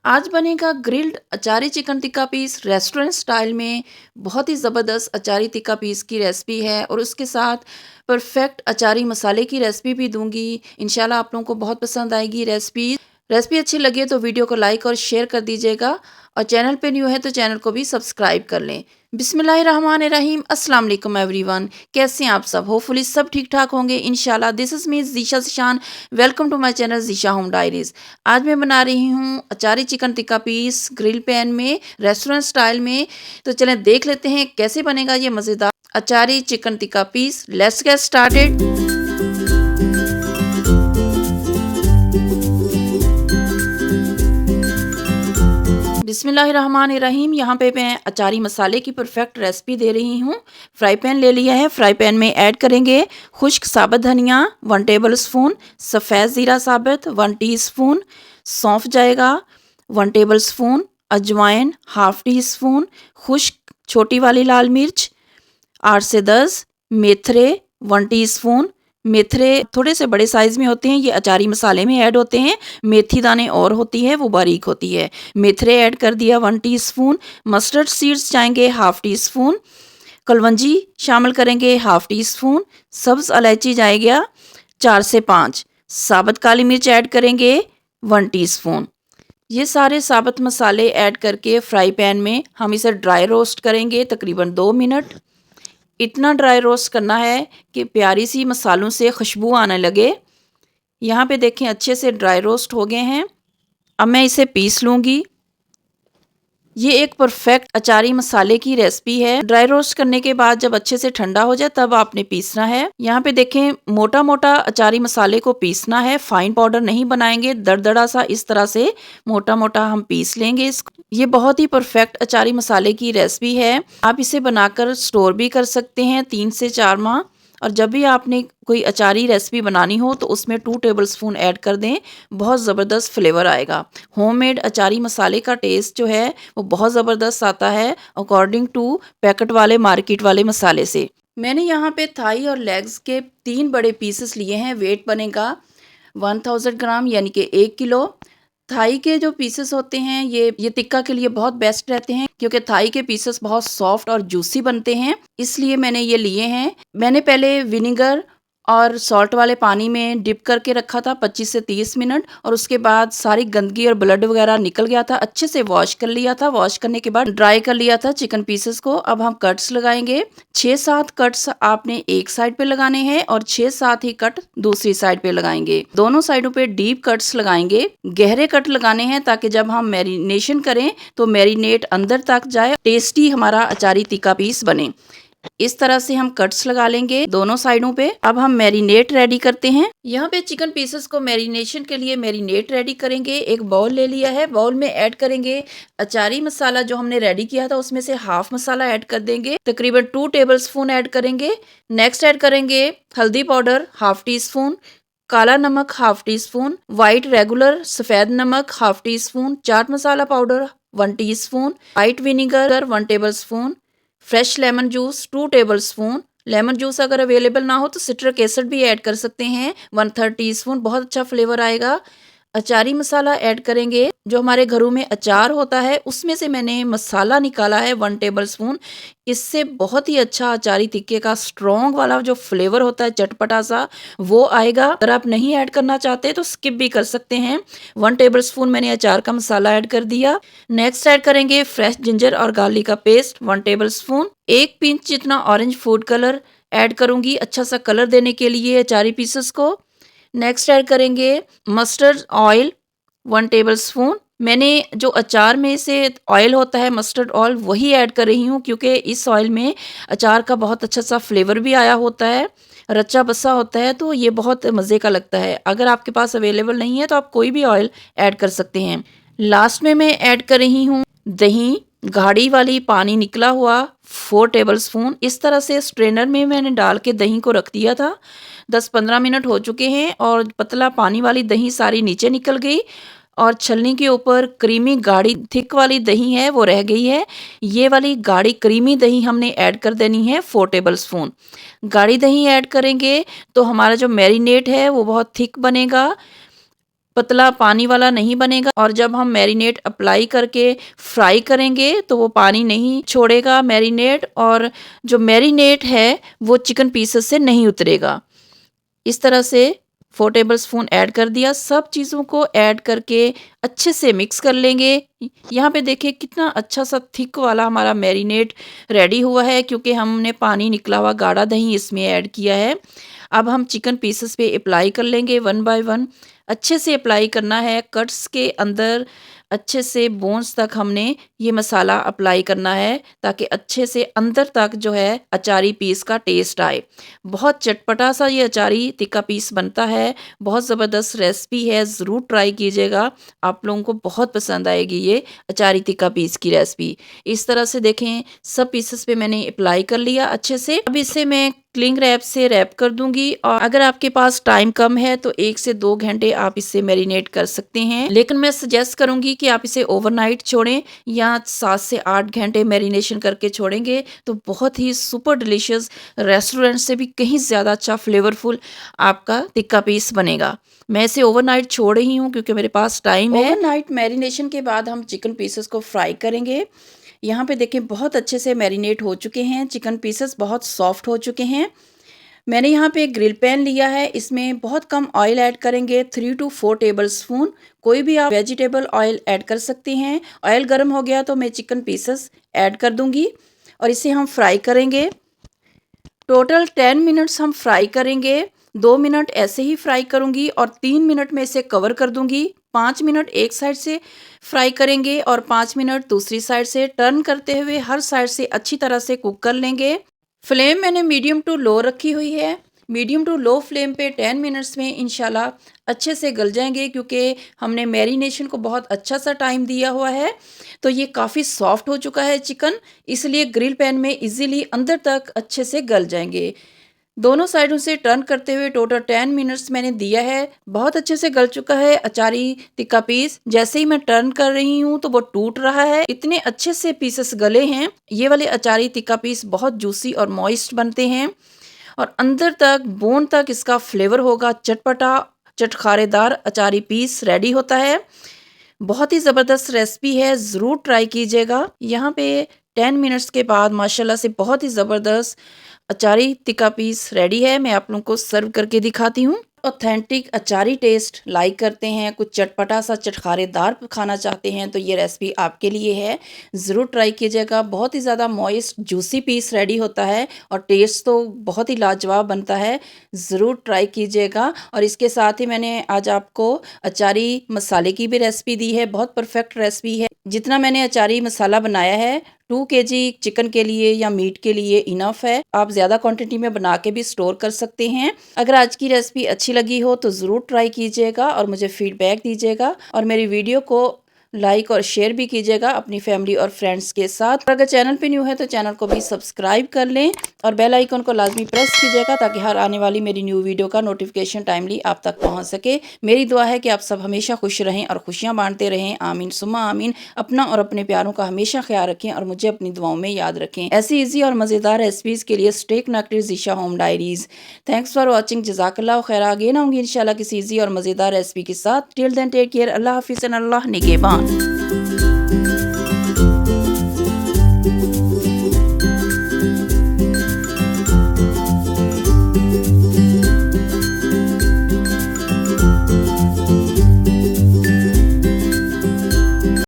आज बनेगा grilled achari chicken tikka piece restaurant style में। बहुत ही ज़बरदस्त अचारी टिक्का पीस की रेसिपी है और उसके साथ परफेक्ट अचारी मसाले की रेसिपी भी दूंगी। इंशाल्लाह आप लोगों को बहुत पसंद आएगी रेसिपी। रेसिपी अच्छी लगे तो वीडियो को लाइक और शेयर कर दीजिएगा और चैनल पे न्यू है तो चैनल को भी सब्सक्राइब कर लें। बिस्मिल्लाहिर्रहमानिर्रहीम। अस्सलाम वालेकुम एवरीवन। कैसे हैं आप सब? होपफुली सब ठीक ठाक होंगे इंशाल्लाह। This is me Zeesha Zeeshan. Welcome to my channel Zeesha home diaries. आज मैं बना रही हूँ achari chicken tikka piece grill pan में रेस्टोरेंट स्टाइल में। तो चलें देख लेते हैं कैसे बनेगा ये मज़ेदार achari chicken tikka piece. Let's get started. बिस्मिल्लाहिर्रहमानिर्रहीम। यहाँ पे मैं अचारी मसाले की परफेक्ट रेसिपी दे रही हूँ। फ्राई पैन ले लिया है। फ्राई पैन में ऐड करेंगे खुश्क साबुत धनिया 1 टेबल स्पून, सफ़ेद ज़ीरा साबुत 1 टीस्पून, सौंफ जाएगा 1 टेबल स्पून, अजवाइन 1/2 टीस्पून, खुश्क छोटी वाली लाल मिर्च 8 से 10, मेथरे 1 टीस्पून। मेथरे थोड़े से बड़े साइज़ में होते हैं, ये अचारी मसाले में ऐड होते हैं। मेथी दाने और होती है, वो बारीक होती है। मेथरे ऐड कर दिया 1 टीस्पून। मस्टर्ड सीड्स जाएंगे 1/2 टीस्पून। कलवंजी शामिल करेंगे 1/2 टीस्पून। सब्ज़ इलायची जाएगा 4 से 5। साबुत काली मिर्च ऐड करेंगे 1 टीस्पून। ये सारे साबुत मसाले ऐड करके फ्राई पैन में हम इसे ड्राई रोस्ट करेंगे तकरीबन 2 मिनट। इतना ड्राई रोस्ट करना है कि प्यारी सी मसालों से खुशबू आने लगे। यहाँ पे देखें अच्छे से ड्राई रोस्ट हो गए हैं। अब मैं इसे पीस लूँगी। ये एक परफेक्ट अचारी मसाले की रेसिपी है। ड्राई रोस्ट करने के बाद जब अच्छे से ठंडा हो जाए तब आपने पीसना है। यहाँ पे देखें मोटा मोटा अचारी मसाले को पीसना है, फाइन पाउडर नहीं बनाएंगे। दरदरा सा इस तरह से मोटा मोटा हम पीस लेंगे इसको। ये बहुत ही परफेक्ट अचारी मसाले की रेसिपी है। आप इसे बनाकर स्टोर भी कर सकते हैं 3 से 4 माह। और जब भी आपने कोई अचारी रेसिपी बनानी हो तो उसमें 2 टेबलस्पून ऐड कर दें, बहुत ज़बरदस्त फ्लेवर आएगा। होममेड अचारी मसाले का टेस्ट जो है वो बहुत ज़बरदस्त आता है अकॉर्डिंग टू पैकेट वाले मार्केट वाले मसाले से। मैंने यहाँ पे थाई और लेग्स के 3 बड़े पीसेस लिए हैं। वेट बनेगा 1000 ग्राम यानी कि 1 किलो। थाई के जो पीसेस होते हैं ये टिक्का के लिए बहुत बेस्ट रहते हैं क्योंकि थाई के पीसेस बहुत सॉफ्ट और जूसी बनते हैं, इसलिए मैंने ये लिए हैं। मैंने पहले विनेगर और सॉल्ट वाले पानी में डिप करके रखा था 25 से 30 मिनट और उसके बाद सारी गंदगी और ब्लड वगैरह निकल गया था। अच्छे से वॉश कर लिया था। वॉश करने के बाद ड्राई कर लिया था चिकन पीसेस को। अब हम कट्स लगाएंगे। 6-7 कट्स आपने एक साइड पे लगाने हैं और 6-7 ही कट दूसरी साइड पे लगाएंगे। दोनों साइडों पे डीप कट्स लगाएंगे। गहरे कट लगाने हैं ताकि जब हम मैरिनेशन करें तो मैरिनेट अंदर तक जाए, टेस्टी हमारा अचारी टिक्का पीस बने। इस तरह से हम कट्स लगा लेंगे दोनों साइडों पे। अब हम मैरिनेट रेडी करते हैं। यहाँ पे चिकन पीसेस को मैरिनेशन के लिए मैरिनेट रेडी करेंगे। एक बाउल ले लिया है। बाउल में ऐड करेंगे अचारी मसाला जो हमने रेडी किया था, उसमें से हाफ मसाला ऐड कर देंगे, तकरीबन 2 टेबलस्पून ऐड करेंगे। नेक्स्ट ऐड करेंगे हल्दी पाउडर 1/2 टीस्पून, काला नमक 1/2 टीस्पून, व्हाइट रेगुलर सफ़ेद नमक 1/2 teaspoon, chaat masala powder 1 teaspoon, white vinegar 1 tablespoon, fresh lemon juice 2 tablespoon. Lemon juice अगर अवेलेबल ना हो तो सिट्रिक एसिड भी ऐड कर सकते हैं 1/3 टीस्पून, बहुत अच्छा फ्लेवर आएगा। अचारी मसाला ऐड करेंगे। जो हमारे घरों में अचार होता है उसमें से मैंने मसाला निकाला है 1 टेबलस्पून। इससे बहुत ही अच्छा अचारी टिक्के का स्ट्रॉन्ग वाला जो फ्लेवर होता है चटपटा सा वो आएगा। अगर आप नहीं ऐड करना चाहते तो स्किप भी कर सकते हैं। 1 टेबलस्पून मैंने अचार का मसाला ऐड कर दिया। नेक्स्ट ऐड करेंगे फ्रेश जिंजर और गार्लिक का पेस्ट 1 टेबलस्पून। 1 पिंच जितना ऑरेंज फूड कलर ऐड करूंगी अच्छा सा कलर देने के लिए अचारी पीसेस को। नेक्स्ट ऐड करेंगे मस्टर्ड ऑयल 1 टेबलस्पून। मैंने जो अचार में से ऑयल होता है मस्टर्ड ऑयल वही ऐड कर रही हूँ क्योंकि इस ऑयल में अचार का बहुत अच्छा सा फ्लेवर भी आया होता है, रच्चा बसा होता है, तो ये बहुत मज़े का लगता है। अगर आपके पास अवेलेबल नहीं है तो आप कोई भी ऑयल ऐड कर सकते हैं। लास्ट में मैं ऐड कर रही हूँ दही, गाढ़ी वाली पानी निकला हुआ 4 टेबलस्पून। इस तरह से स्ट्रेनर में मैंने डाल के दही को रख दिया था। 10-15 मिनट हो चुके हैं और पतला पानी वाली दही सारी नीचे निकल गई और छलनी के ऊपर क्रीमी गाढ़ी थिक वाली दही है वो रह गई है। ये वाली गाढ़ी क्रीमी दही हमने ऐड कर देनी है 4 टेबलस्पून। गाढ़ी दही ऐड करेंगे तो हमारा जो मैरिनेट है वो बहुत थिक बनेगा, पतला पानी वाला नहीं बनेगा और जब हम मैरिनेट अप्लाई करके फ्राई करेंगे तो वो पानी नहीं छोड़ेगा मैरिनेट, और जो मैरिनेट है वो चिकन पीसेस से नहीं उतरेगा। इस तरह से 4 टेबलस्पून ऐड कर दिया। सब चीज़ों को ऐड करके अच्छे से मिक्स कर लेंगे। यहाँ पे देखिए कितना अच्छा सा थिक वाला हमारा मैरिनेट रेडी हुआ है, क्योंकि हमने पानी निकला हुआ गाढ़ा दही इसमें ऐड किया है। अब हम चिकन पीसेस पे अप्लाई कर लेंगे वन बाय वन। अच्छे से अप्लाई करना है, कट्स के अंदर अच्छे से बोन्स तक हमने ये मसाला अप्लाई करना है, ताकि अच्छे से अंदर तक जो है अचारी पीस का टेस्ट आए। बहुत चटपटा सा ये अचारी टिक्का पीस बनता है, बहुत ज़बरदस्त रेसिपी है, ज़रूर ट्राई कीजिएगा। आप लोगों को बहुत पसंद आएगी ये अचारी टिक्का पीस की रेसिपी। इस तरह से देखें सब पीसेस पे मैंने अप्लाई कर लिया अच्छे से। अब इसे मैं क्लिंग रैप से रैप कर दूंगी, और अगर आपके पास टाइम कम है तो 1 से 2 घंटे आप इसे मैरिनेट कर सकते हैं, लेकिन मैं सजेस्ट करूंगी कि आप इसे ओवरनाइट छोड़ें या 7 से 8 घंटे मैरिनेशन करके छोड़ेंगे तो बहुत ही सुपर डिलीशियस, रेस्टोरेंट से भी कहीं ज़्यादा अच्छा फ्लेवरफुल आपका टिक्का पीस बनेगा। मैं इसे ओवरनाइट छोड़ रही हूँ क्योंकि मेरे पास टाइम है। ओवरनाइट मैरिनेशन के बाद हम चिकन पीसेस को फ्राई करेंगे। यहाँ पे देखें बहुत अच्छे से मैरिनेट हो चुके हैं, चिकन पीसेस बहुत सॉफ्ट हो चुके हैं। मैंने यहाँ पे एक ग्रिल पैन लिया है, इसमें बहुत कम ऑयल ऐड करेंगे, 3 to 4 टेबलस्पून। कोई भी आप वेजिटेबल ऑयल ऐड कर सकते हैं। ऑयल गर्म हो गया तो मैं चिकन पीसेस ऐड कर दूंगी और इसे हम फ्राई करेंगे। टोटल 10 मिनट्स हम फ्राई करेंगे। 2 मिनट ऐसे ही फ्राई करूंगी और 3 मिनट में इसे कवर कर दूंगी। 5 मिनट एक साइड से फ्राई करेंगे और 5 मिनट दूसरी साइड से, टर्न करते हुए हर साइड से अच्छी तरह से कुक कर लेंगे। फ्लेम मैंने मीडियम टू लो रखी हुई है। मीडियम टू लो फ्लेम पे 10 मिनट्स में इंशाल्लाह अच्छे से गल जाएंगे, क्योंकि हमने मैरिनेशन को बहुत अच्छा सा टाइम दिया हुआ है। तो ये काफ़ी सॉफ्ट हो चुका है चिकन, इसलिए ग्रिल पैन में इजीली अंदर तक अच्छे से गल जाएंगे। दोनों साइडों से टर्न करते हुए टोटल 10 मिनट्स मैंने दिया है। बहुत अच्छे से गल चुका है अचारी टिक्का पीस। जैसे ही मैं टर्न कर रही हूँ तो वो टूट रहा है, इतने अच्छे से पीसेस गले हैं। ये वाले अचारी टिक्का पीस बहुत जूसी और मॉइस्ट बनते हैं और अंदर तक बोन तक इसका फ्लेवर होगा। चटपटा चटखारेदार अचारी पीस रेडी होता है। बहुत ही ज़बरदस्त रेसिपी है, ज़रूर ट्राई कीजिएगा। यहाँ पे 10 मिनट्स के बाद माशाल्लाह से बहुत ही ज़बरदस्त अचारी टिक्का पीस रेडी है। मैं आप लोगों को सर्व करके दिखाती हूँ। ऑथेंटिक अचारी टेस्ट लाइक करते हैं, कुछ चटपटा सा चटखारेदार खाना चाहते हैं तो ये रेसिपी आपके लिए है, ज़रूर ट्राई कीजिएगा। बहुत ही ज़्यादा मॉइस्ट जूसी पीस रेडी होता है और टेस्ट तो बहुत ही लाजवाब बनता है, ज़रूर ट्राई कीजिएगा। और इसके साथ ही मैंने आज आपको अचारी मसाले की भी रेसिपी दी है, बहुत परफेक्ट रेसिपी है। जितना मैंने अचारी मसाला बनाया है 2 kg चिकन के लिए या मीट के लिए इनफ है। आप ज़्यादा क्वांटिटी में बना के भी स्टोर कर सकते हैं। अगर आज की रेसिपी अच्छी लगी हो तो ज़रूर ट्राई कीजिएगा और मुझे फीडबैक दीजिएगा, और मेरी वीडियो को लाइक और शेयर भी कीजिएगा अपनी फैमिली और फ्रेंड्स के साथ। और अगर चैनल पे न्यू है तो चैनल को भी सब्सक्राइब कर लें और बेल आइकन को लाजमी प्रेस कीजिएगा, ताकि हर आने वाली मेरी न्यू वीडियो का नोटिफिकेशन टाइमली आप तक पहुंच सके। मेरी दुआ है कि आप सब हमेशा खुश रहें और खुशियां बांटते रहें। आमीन सुम्मा आमीन। अपना और अपने प्यारों का हमेशा ख्याल रखें और मुझे अपनी दुआओं में याद रखें। ऐसी ईजी और मज़ेदार रेसिपीज़ के लिए stay connected Zeesha home diaries. Thanks for watching. जज़ाकल्लाह खैर। आगे ना होंगी इंशाल्लाह किसी ईजी और मज़ेदार रेसिपी के साथ। Till then take care. अल्लाह हाफिज़ एंड अल्लाह निगहबान।